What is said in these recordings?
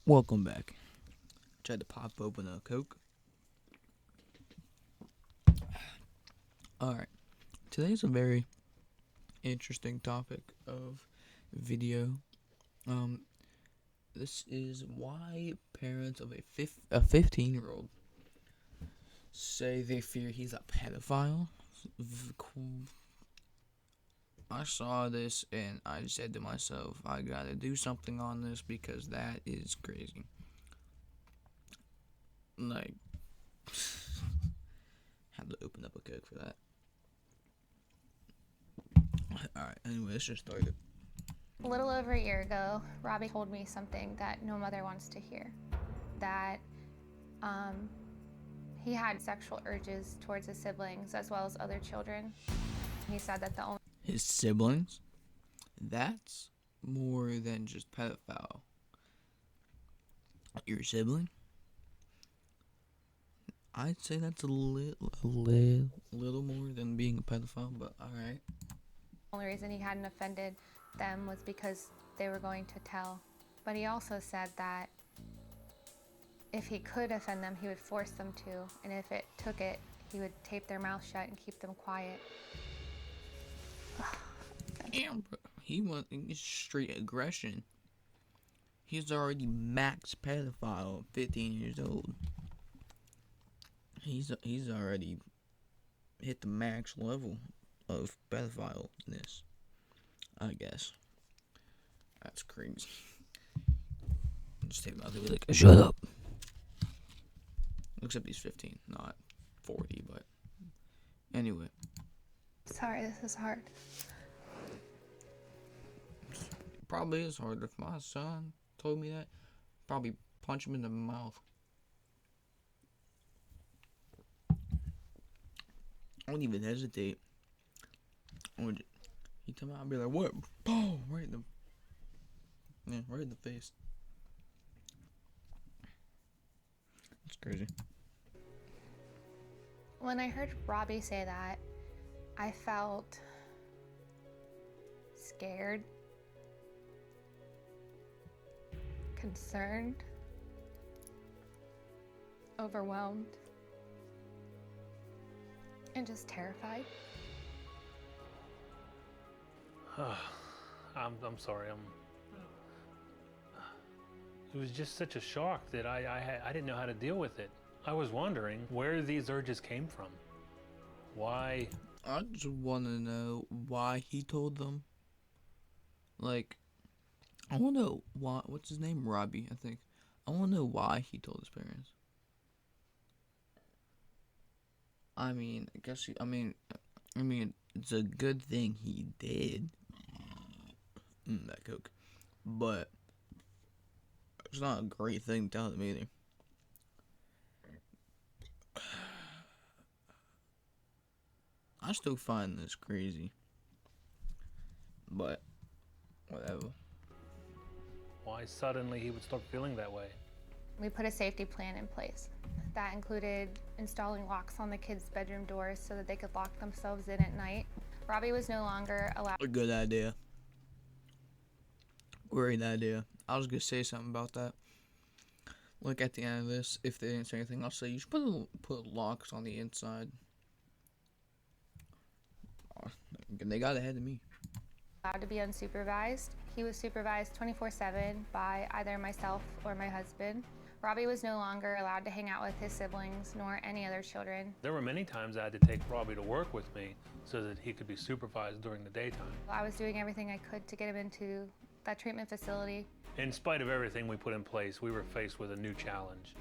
Welcome back. Tried to pop open a Coke. Alright. Today's a very interesting topic of video. This is why parents of a 15-year-old say they fear he's a pedophile. I saw this and I said to myself, I gotta do something on this because that is crazy. Like, had to open up a Coke for that. Alright, anyway, let's just start it. A little over a year ago, Robbie told me something that no mother wants to hear. That he had sexual urges towards his siblings as well as other children. He said that the only His siblings? That's more than just pedophile. Your sibling? I'd say that's a little more than being a pedophile, but alright. only reason he hadn't offended them was because they were going to tell. But he also said that if he could offend them, he would force them to, and if it took it, he would tape their mouth shut and keep them quiet. Damn, bro. He went straight aggression. He's already max pedophile, 15 years old. He's already hit the max level of pedophileness, I guess. That's crazy. Just take him out there and be like, shut up. Except he's 15, not 40, but anyway. Sorry, this is hard. Probably is hard. If my son told me that, probably punch him in the mouth. I wouldn't even hesitate. He tell me, I'd be like, what? Boom! Right in the face. It's crazy. When I heard Robbie say that, I felt scared, concerned, overwhelmed, and just terrified. I'm sorry. It was just such a shock that I didn't know how to deal with it. I was wondering where these urges came from. Why? I just want to know why he told them. Like, I want to know why. What's his name? Robbie, I think. I want to know why he told his parents. I mean, it's a good thing he did. That Coke. But it's not a great thing to tell them either. I still find this crazy. But, whatever. Why suddenly he would start feeling that way? We put a safety plan in place. That included installing locks on the kids' bedroom doors so that they could lock themselves in at night. Robbie was no longer allowed. A good idea. Great idea. I was gonna say something about that. Like at the end of this, if they didn't say anything, I'll say you should put locks on the inside. Oh, they got ahead of me. Allowed to be unsupervised. He was supervised 24/7 by either myself or my husband. Robbie was no longer allowed to hang out with his siblings nor any other children. There were many times I had to take Robbie to work with me so that he could be supervised during the daytime. I was doing everything I could to get him into that treatment facility. In spite of everything we put in place, we were faced with a new challenge,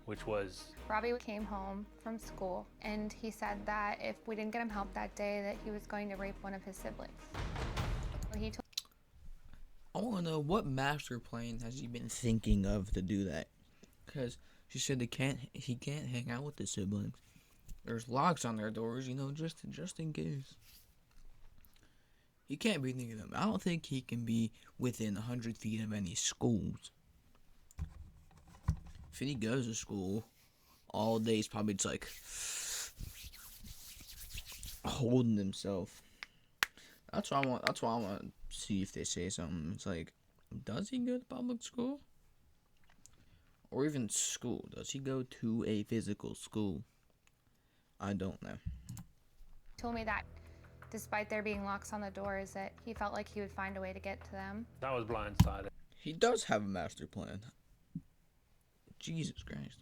which was Robbie came home from school and he said that if we didn't get him help that day, that he was going to rape one of his siblings. He told I want to know what master plan has he been thinking of to do that? Because she said he can't hang out with his siblings. There's locks on their doors, just in case. He can't be thinking of them. I don't think he can be within 100 feet of any schools. If he goes to school, all day he's probably just like holding himself. That's why I want to see if they say something. It's like, does he go to public school? Or even school. Does he go to a physical school? I don't know. He told me that despite there being locks on the doors, that he felt like he would find a way to get to them. I was blindsided He does have a master plan. Jesus Christ.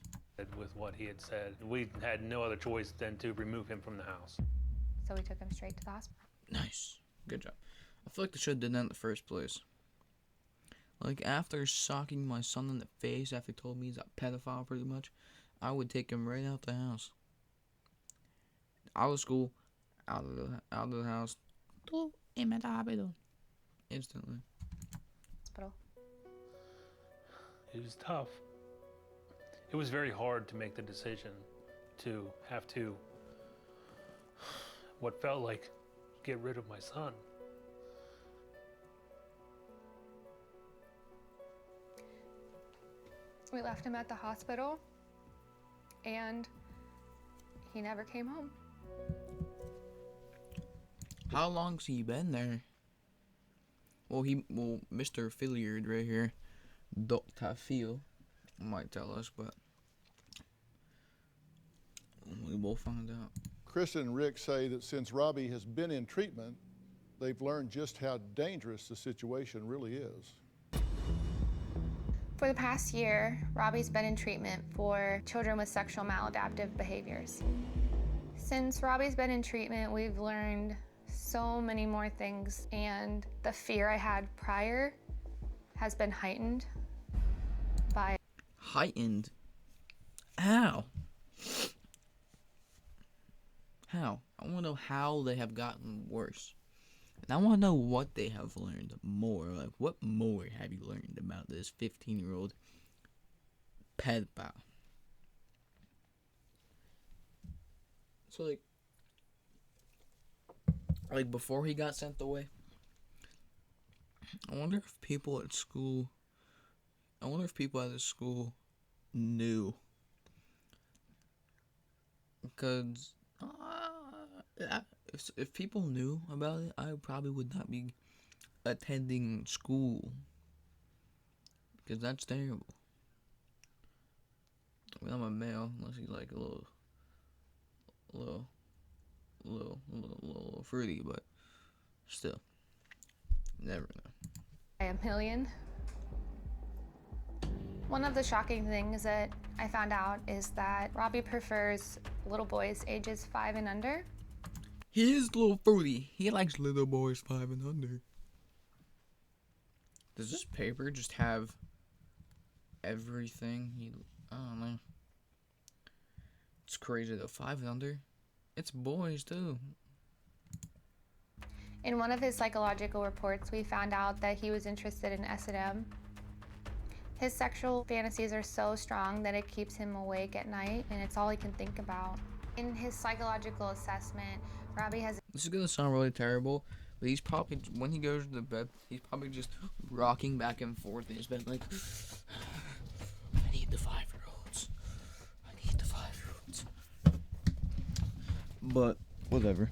with what he had said. We had no other choice than to remove him from the house. So we took him straight to the hospital. Nice. Good job. I feel like they should have done that in the first place. Like, after socking my son in the face after he told me he's a pedophile pretty much, I would take him right out the house. Out of school, out of the house. Instantly. Hospital. It was tough. It was very hard to make the decision to have to, what felt like, get rid of my son. We left him at the hospital, and he never came home. How long's he been there? Well, Mr. Filliard right here, Dr. Phil, might tell us, but we will find out. Kristen and Rick say that since Robbie has been in treatment, they've learned just how dangerous the situation really is. For the past year, Robbie's been in treatment for children with sexual maladaptive behaviors. Since Robbie's been in treatment, we've learned so many more things, and the fear I had prior has been heightened by... Heightened? How? How? I want to know how they have gotten worse. And I want to know what they have learned more. Like, what more have you learned about this 15-year-old pedophile? So, like before he got sent away, I wonder if people at school knew. Because if people knew about it, I probably would not be attending school. Because that's terrible. I mean, I'm a male, unless he's like a little fruity, but still, never know. by a million. One of the shocking things that I found out is that Robbie prefers little boys ages 5 and under. He is a little fruity. He likes little boys 5 and under. Does this paper just have everything? I don't know. It's crazy though. 5 and under. It's boys too. In one of his psychological reports, we found out that he was interested in S&M. His sexual fantasies are so strong that it keeps him awake at night, and it's all he can think about. In his psychological assessment, Robbie has... This is gonna sound really terrible, but he's probably, when he goes to bed, he's probably just rocking back and forth in his bed like, I need the 5-year-olds. I need the 5-year-olds. But, whatever.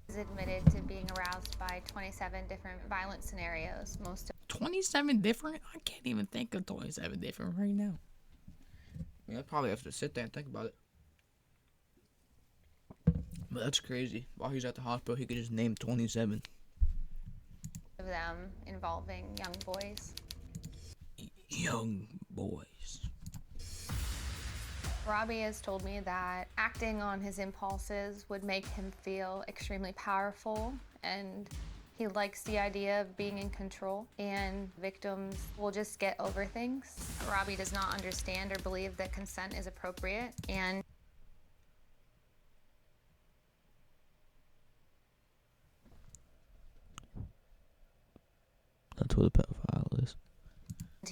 is admitted to being aroused by 27 different violent scenarios, most of 27 different? I can't even think of 27 different right now. I mean, I probably have to sit there and think about it. But that's crazy. While he's at the hospital, he could just name 27. them involving young boys. Young boys. Robbie has told me that acting on his impulses would make him feel extremely powerful, and he likes the idea of being in control, and victims will just get over things. Robbie does not understand or believe that consent is appropriate, and That's what a pedophile is.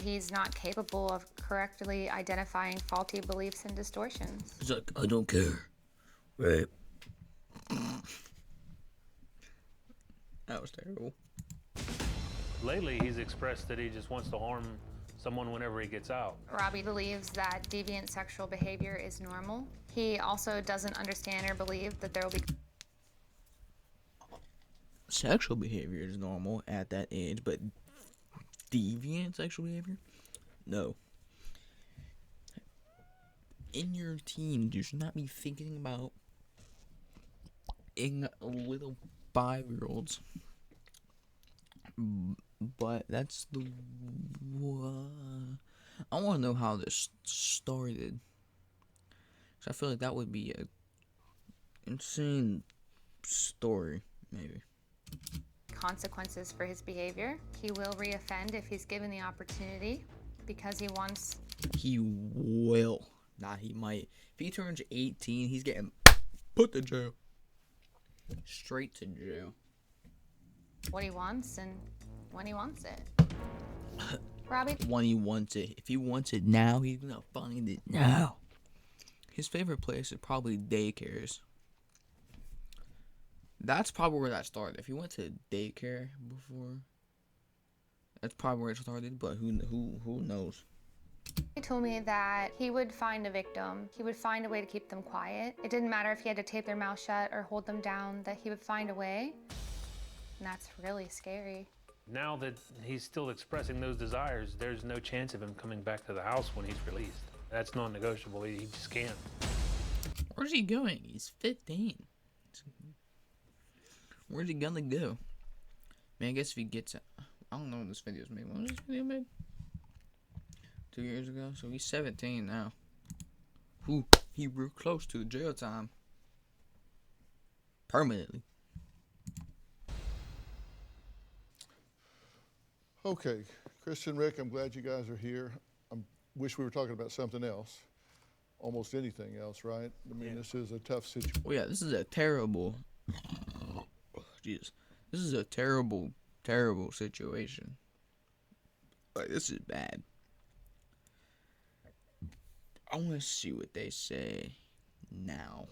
he's not capable of correctly identifying faulty beliefs and distortions. He's like, I don't care. Right. That was terrible. Lately, he's expressed that he just wants to harm someone whenever he gets out. Robbie believes that deviant sexual behavior is normal. He also doesn't understand or believe that there will be Sexual behavior is normal at that age, but deviant sexual behavior? No. in your teens, you should not be thinking about in little 5-year-olds. But that's the. I want to know how this started. So I feel like that would be a insane story, maybe. Consequences for his behavior. He will reoffend if he's given the opportunity because he wants. He will. Nah, he might. If he turns 18, he's getting put to jail. Straight to jail. What he wants and when he wants it. Robbie, When he wants it. If he wants it now, he's gonna find it now. His favorite place is probably daycares. That's probably where that started. If he went to daycare before, that's probably where it started. But who knows? he told me that he would find a victim. He would find a way to keep them quiet. It didn't matter if he had to tape their mouth shut or hold them down, that he would find a way. And that's really scary. Now that he's still expressing those desires, there's no chance of him coming back to the house when he's released. That's non-negotiable. He just can't. Where's he going? He's 15. Where's he gonna go? Man, I guess if he gets it. I don't know when this video's made. When was this video made? 2 years ago? So he's 17 now. Ooh, he real close to jail time. Permanently. Okay, Chris and Rick, I'm glad you guys are here. I wish we were talking about something else, almost anything else, right? I mean, This is a tough situation. Oh yeah, this is a terrible. Jesus, this is a terrible, terrible situation. Like, this is bad. I want to see what they say now.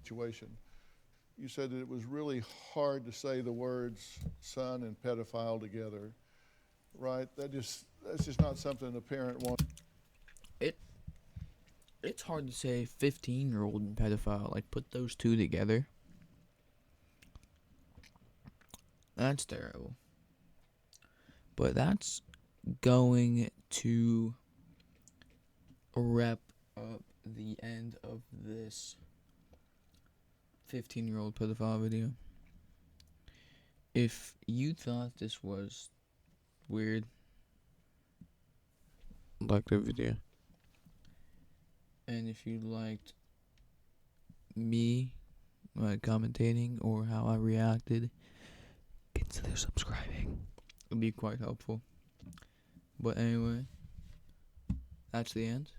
You said that it was really hard to say the words son and pedophile together, right? That's just not something a parent wants. It's hard to say 15-year-old and pedophile. Like, put those two together. That's terrible. But that's going to wrap up the end of this 15-year-old pedophile video. If you thought this was weird, like the video. And if you liked me commentating or how I reacted, consider subscribing. It'd be quite helpful. But anyway, that's the end.